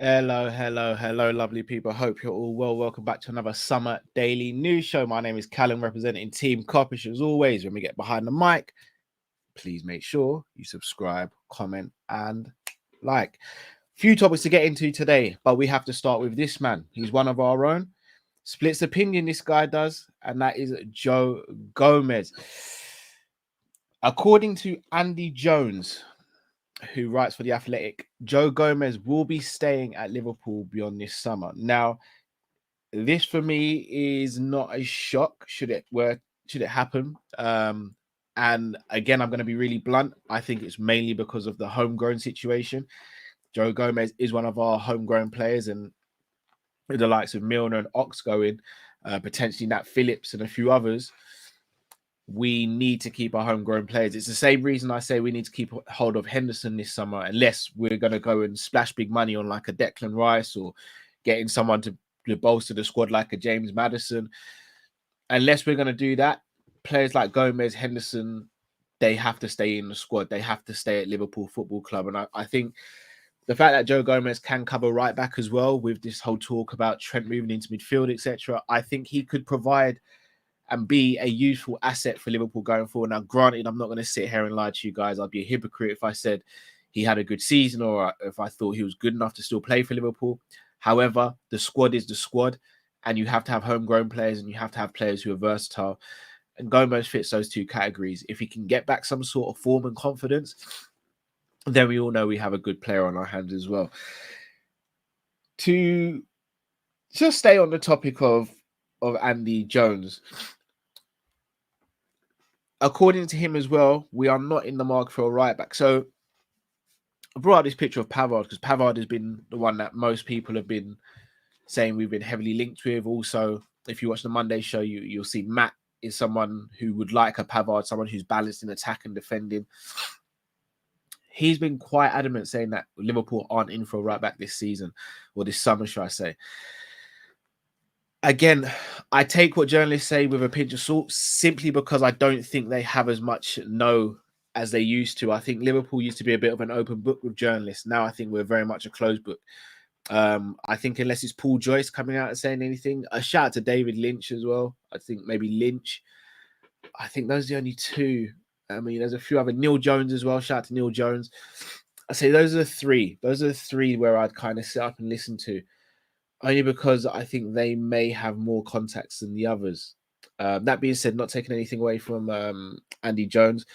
Hello, lovely people. Hope you're all well. Welcome back to another Summer Daily News Show. My name is Callum, representing Team Kopish. As always, when we get behind the mic, please make sure you subscribe, comment, and like. Few topics to get into today, but we have to start with this man. He's one of our own. Splits opinion, this guy does, and that is Joe Gomez. According to Andy Jones, who writes for The Athletic, Joe Gomez will be staying at Liverpool beyond this summer. Now, this for me is not a shock should it happen. And again, I'm going to be really blunt. I think it's mainly because of the homegrown situation. Joe Gomez is one of our homegrown players, and with the likes of Milner and Ox going, potentially Nat Phillips and a few others, we need to keep our homegrown players. It's the same reason I say we need to keep hold of Henderson this summer, unless we're going to go and splash big money on like a Declan Rice or getting someone to bolster the squad like a James Maddison. Unless we're going to do that, players like Gomez, Henderson, they have to stay in the squad. They have to stay at Liverpool Football Club. And I think the fact that Joe Gomez can cover right back as well, with this whole talk about Trent moving into midfield, etc., I think he could provide and be a useful asset for Liverpool going forward. Now, granted, I'm not going to sit here and lie to you guys. I'd be a hypocrite if I said he had a good season or if I thought he was good enough to still play for Liverpool. However, the squad is the squad, and you have to have homegrown players and you have to have players who are versatile. And Gomez fits those two categories. If he can get back some sort of form and confidence, then we all know we have a good player on our hands as well. To just stay on the topic of Andy Jones, according to him as well, we are not in the market for a right back. So I brought out this picture of Pavard because Pavard has been the one that most people have been saying we've been heavily linked with. Also, if you watch the Monday show, you'll see Matt is someone who would like a Pavard, someone who's balanced in attack and defending. He's been quite adamant saying that Liverpool aren't in for a right back this season, or this summer, should I say. Again, I take what journalists say with a pinch of salt, simply because I don't think they have as much know as they used to. I think Liverpool used to be a bit of an open book with journalists. Now I think we're very much a closed book. I think unless it's Paul Joyce coming out and saying anything, a shout out to David Lynch as well. I think maybe Lynch. I think those are the only two. I mean, there's a few other. Neil Jones as well. Shout out to Neil Jones. I say those are the three. Those are the three where I'd kind of sit up and listen to, only because I think they may have more contacts than the others. That being said, not taking anything away from Andy Jones.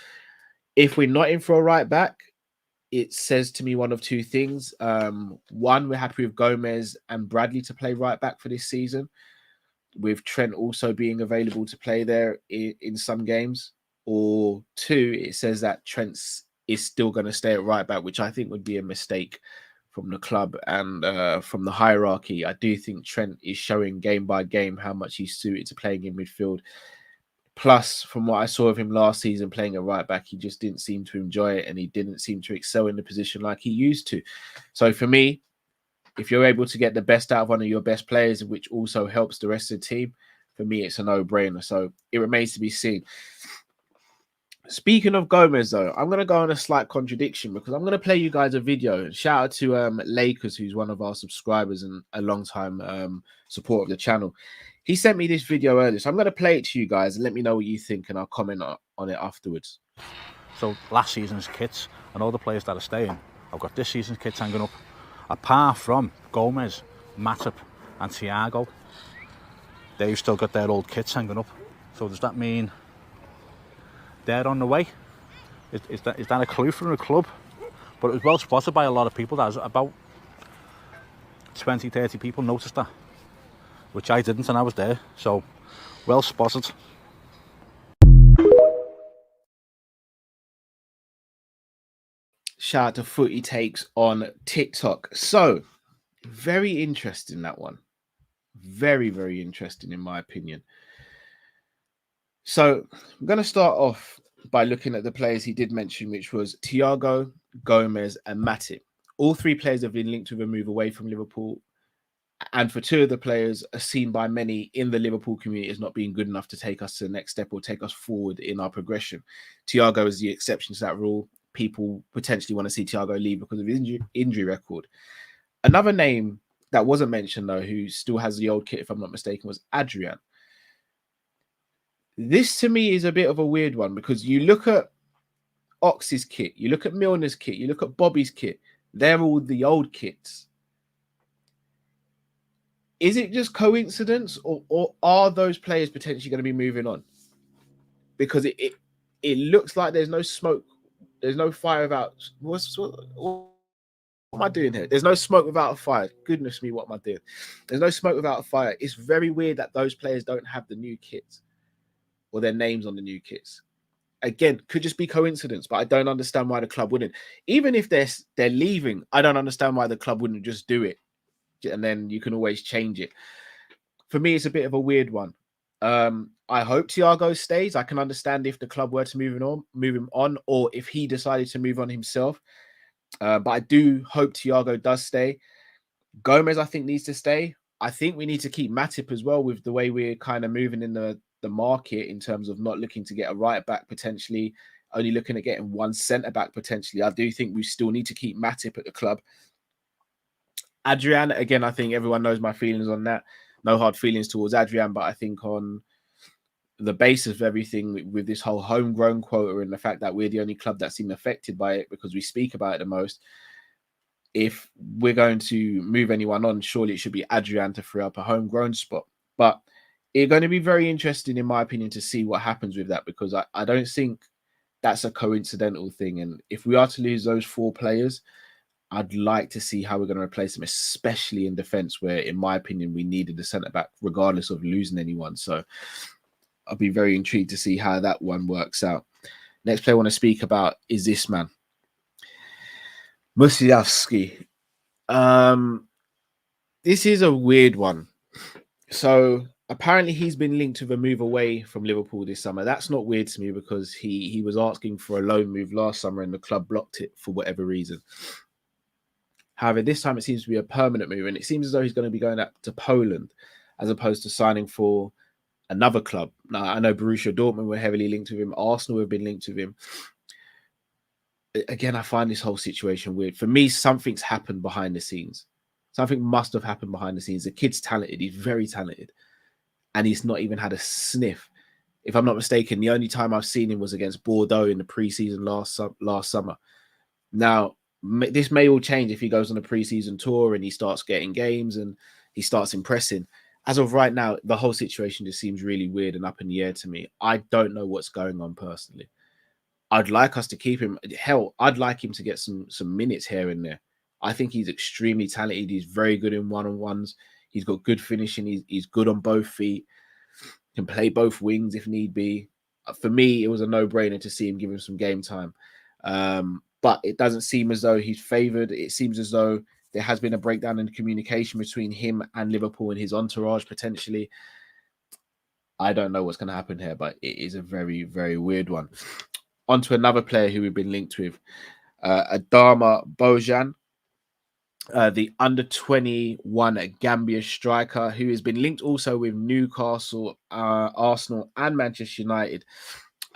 If we're not in for a right back, it says to me one of two things. One, we're happy with Gomez and Bradley to play right back for this season, with Trent also being available to play there in some games. Or two, it says that Trent is still going to stay at right back, which I think would be a mistake from the club and from the hierarchy. I do think Trent is showing game by game how much he's suited to playing in midfield. Plus, from what I saw of him last season playing at right back, he just didn't seem to enjoy it, and he didn't seem to excel in the position like he used to. So for me, if you're able to get the best out of one of your best players, which also helps the rest of the team, for me, it's a no-brainer. So it remains to be seen. Speaking of Gomez, though, I'm going to go on a slight contradiction because I'm going to play you guys a video. Shout out to Lakers, who's one of our subscribers and a long-time supporter of the channel. He sent me this video earlier, so I'm going to play it to you guys and let me know what you think, and I'll comment on it afterwards. So last season's kits and all the players that are staying, I've got this season's kits hanging up. Apart from Gomez, Matip and Thiago, they've still got their old kits hanging up. So does that mean they're on the way? Is that a clue from the club? But it was well spotted by a lot of people. That was about 20-30 people noticed that, which I didn't, and I was there. So well spotted. Shout out to Footy Takes on TikTok. So very interesting, that one. Very, very interesting in my opinion. So I'm going to start off by looking at the players he did mention, which was Thiago, Gomez and Matip. All three players have been linked with a move away from Liverpool. And for two of the players are seen by many in the Liverpool community as not being good enough to take us to the next step or take us forward in our progression. Thiago is the exception to that rule. People potentially want to see Thiago leave because of his injury record. Another name that wasn't mentioned though, who still has the old kit, if I'm not mistaken, was Adrian. This to me is a bit of a weird one because you look at Ox's kit, you look at Milner's kit, you look at Bobby's kit, they're all the old kits. Is it just coincidence, or are those players potentially going to be moving on? Because it looks like there's no smoke, there's no fire without what am I doing here? There's no smoke without a fire. Goodness me, what am I doing? There's no smoke without a fire. It's very weird that those players don't have the new kits or their names on the new kits. Again, could just be coincidence, but I don't understand why the club wouldn't. Even if they're leaving, I don't understand why the club wouldn't just do it, and then you can always change it. For me, it's a bit of a weird one. I hope Thiago stays. I can understand if the club were to move him on, or if he decided to move on himself. But I do hope Thiago does stay. Gomez, I think, needs to stay. I think we need to keep Matip as well, with the way we're kind of moving in the market in terms of not looking to get a right back potentially, only looking at getting one centre back potentially. I do think we still need to keep Matip at the club. Adrian, again, I think everyone knows my feelings on that. No hard feelings towards Adrian, but I think on the basis of everything with this whole homegrown quota and the fact that we're the only club that seem affected by it because we speak about it the most, if we're going to move anyone on, surely it should be Adrian to free up a homegrown spot. But it's going to be very interesting, in my opinion, to see what happens with that, because I don't think that's a coincidental thing. And if we are to lose those 4 players, I'd like to see how we're going to replace them, especially in defence, where, in my opinion, we needed a centre-back regardless of losing anyone. So I'll be very intrigued to see how that one works out. Next player I want to speak about is this man, Musialski. This is a weird one. So apparently he's been linked with a move away from Liverpool this summer. That's not weird to me because he was asking for a loan move last summer and the club blocked it for whatever reason. However, this time it seems to be a permanent move, and it seems as though he's going to be going up to Poland as opposed to signing for another club. Now, I know Borussia Dortmund were heavily linked with him. Arsenal have been linked with him. Again, I find this whole situation weird. For me, something's happened behind the scenes. Something must have happened behind the scenes. The kid's talented. He's very talented. And he's not even had a sniff. If I'm not mistaken, the only time I've seen him was against Bordeaux in the preseason last summer. Now, this may all change if he goes on a preseason tour and he starts getting games and he starts impressing. As of right now, the whole situation just seems really weird and up in the air to me. I don't know what's going on personally. I'd like us to keep him. Hell, I'd like him to get some minutes here and there. I think he's extremely talented. He's very good in one-on-ones. He's got good finishing. He's good on both feet. Can play both wings if need be. For me, it was a no-brainer to see him give him some game time. But it doesn't seem as though he's favoured. It seems as though there has been a breakdown in communication between him and Liverpool and his entourage, potentially. I don't know what's going to happen here, but it is a very, very weird one. On to another player who we've been linked with, Adama Bojan, the under-21 Gambia striker, who has been linked also with Newcastle, Arsenal, and Manchester United.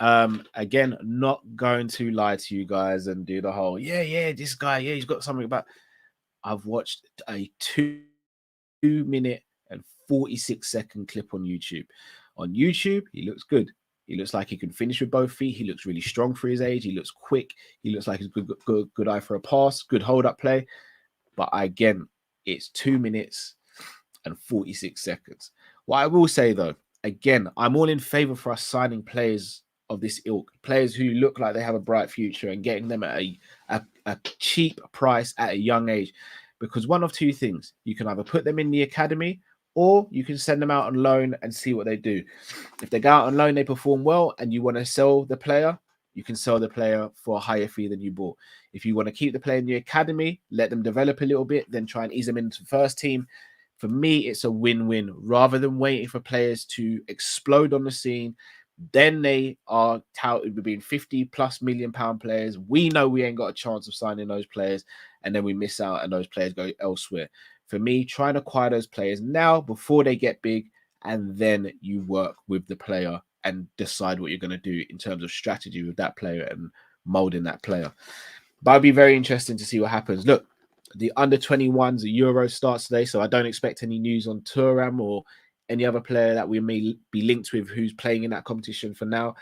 Again, not going to lie to you guys and do the whole, this guy, he's got something about. I've watched a 2-minute and 46-second clip on YouTube. On YouTube, he looks good. He looks like he can finish with both feet. He looks really strong for his age. He looks quick. He looks like he's good eye for a pass, good hold-up play. But again, it's 2 minutes and 46 seconds. What I will say, though, again, I'm all in favor for us signing players of this ilk, players who look like they have a bright future and getting them at a cheap price at a young age. Because one of two things, you can either put them in the academy or you can send them out on loan and see what they do. If they go out on loan, they perform well, and you want to sell the player, you can sell the player for a higher fee than you bought. If you want to keep the player in the academy, let them develop a little bit, then try and ease them into the first team. For me, it's a win-win. Rather than waiting for players to explode on the scene, then they are touted with being 50+ million pound players. We know we ain't got a chance of signing those players, and then we miss out and those players go elsewhere. For me, try and acquire those players now before they get big, and then you work with the player and decide what you're going to do in terms of strategy with that player and molding that player. But it'll be very interesting to see what happens. Look, The under-21s, the Euro starts today, so I don't expect any news on Thuram or any other player that we may be linked with who's playing in that competition for now.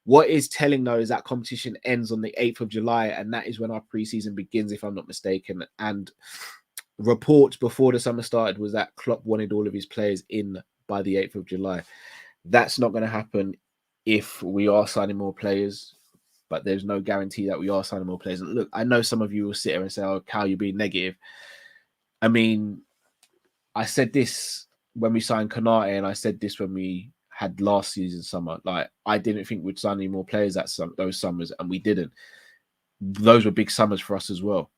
What is telling though is that competition ends on the 8th of July, and that is when our preseason begins, if I'm not mistaken. And reports before the summer started was that Klopp wanted all of his players in by the 8th of July. That's not going to happen if we are signing more players, but there's no guarantee that we are signing more players. And look, I know some of you will sit here and say, oh, Cal, you're being negative. I mean, I said this when we signed Konate, and I said this when we had last season summer. Like, I didn't think we'd sign any more players those summers, and we didn't. Those were big summers for us as well,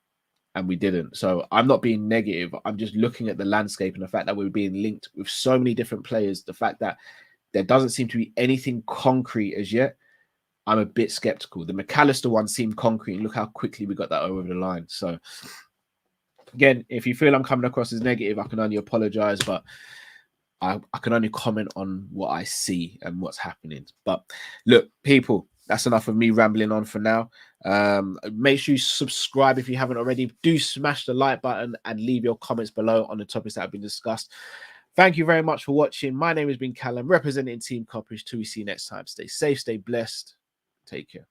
and we didn't. So I'm not being negative. I'm just looking at the landscape and the fact that we're being linked with so many different players. The fact that there doesn't seem to be anything concrete as yet. I'm a bit skeptical. The McAllister one seemed concrete, and look how quickly we got that over the line. So again, if you feel I'm coming across as negative, I can only apologize, but I can only comment on what I see and what's happening. But look, people, that's enough of me rambling on for now. Make sure you subscribe if you haven't already. Do smash the like button and leave your comments below on the topics that have been discussed. Thank you very much for watching. My name has been Callum, representing Team Kopish. Till we see you next time. Stay safe, stay blessed. Take care.